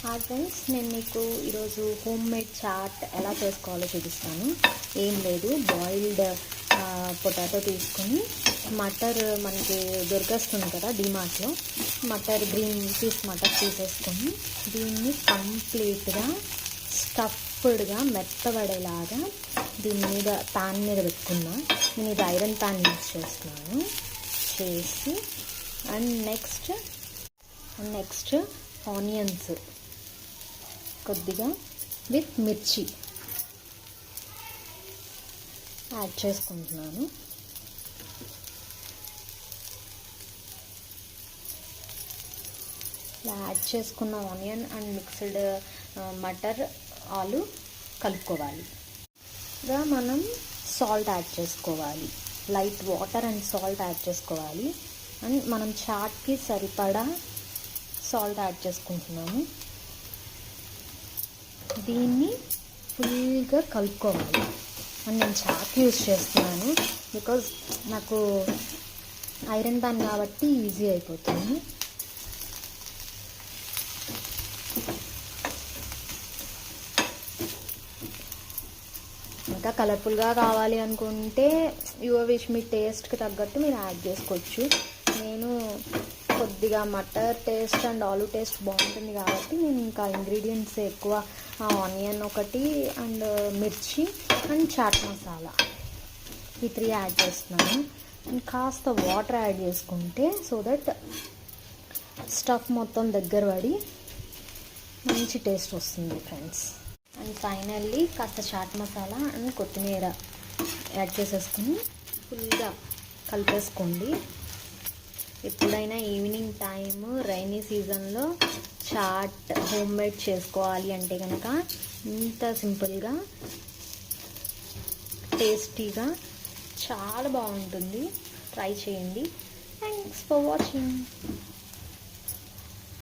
Hi friends, నేను మీకు ఈరోజు హోమ్ మేడ్ చాట్ ఎలా చేసుకోవాలో చూపిస్తాను. ఏం లేదు, బాయిల్డ్ పొటాటో తీసుకొని మటర్ మనకి దొరికేస్తుంది కదా డిమార్ట్లో, మటర్ గ్రీన్ పీస్ మటర్ తీసేసుకొని దీన్ని కంప్లీట్గా స్టఫ్డ్గా మెత్తబడేలాగా దీని మీద ప్యాన్ మీద పెట్టుకున్నా. నేను ఇది ఐరన్ ప్యాన్ యూజ్ చేస్తున్నాను. చేసి అండ్ నెక్స్ట్ ఆనియన్స్ కొద్దిగా విత్ మిర్చి యాడ్ చేసుకుంటున్నాను. ఇలా యాడ్ చేసుకున్న ఆనియన్ అండ్ మిక్స్డ్ మటర్ ఆలు కలుపుకోవాలి. ఇలా మనం సాల్ట్ యాడ్ చేసుకోవాలి, light water and salt add చేసుకోవాలి. అండ్ మనం చాట్కి సరిపడా సాల్ట్ యాడ్ చేసుకుంటున్నాము. దీన్ని ఫుల్గా కలుపుకోవాలి. అండ్ నేను చాక్ యూజ్ చేస్తున్నాను బికాజ్ నాకు ఐరన్ ప్యాన్ కాబట్టి ఈజీ అయిపోతుంది. ఇంకా కలర్ఫుల్గా కావాలి అనుకుంటే యువర్ విష్, మీ టేస్ట్కి తగ్గట్టు మీరు యాడ్ చేసుకోవచ్చు. నేను కొద్దిగా మటర్ టేస్ట్ అండ్ ఆలు టేస్ట్ బాగుంటుంది కాబట్టి నేను ఇంకా ఇంగ్రీడియంట్స్ ఎక్కువ ఆనియన్ ఒకటి అండ్ మిర్చి అండ్ చాట్ మసాలా ఈ 3 యాడ్ చేస్తున్నాను. అండ్ కాస్త వాటర్ యాడ్ చేసుకుంటే సో దట్ స్టఫ్ మొత్తం దగ్గర పడి మంచి టేస్ట్ వస్తుంది ఫ్రెండ్స్. అండ్ ఫైనల్లీ కాస్త చాట్ మసాలా అండ్ కొత్తిమీర యాడ్ చేసేసుకుని ఫుల్గా కలిపేసుకోండి. ఎప్పుడైనా ఈవినింగ్ టైము రైనీ సీజన్లో చాట్ హోమ్ మేడ్ చేసుకోవాలి అంటే కనుక ఇంత సింపుల్గా టేస్టీగా చాలా బాగుంటుంది. ట్రై చేయండి. Thanks for watching.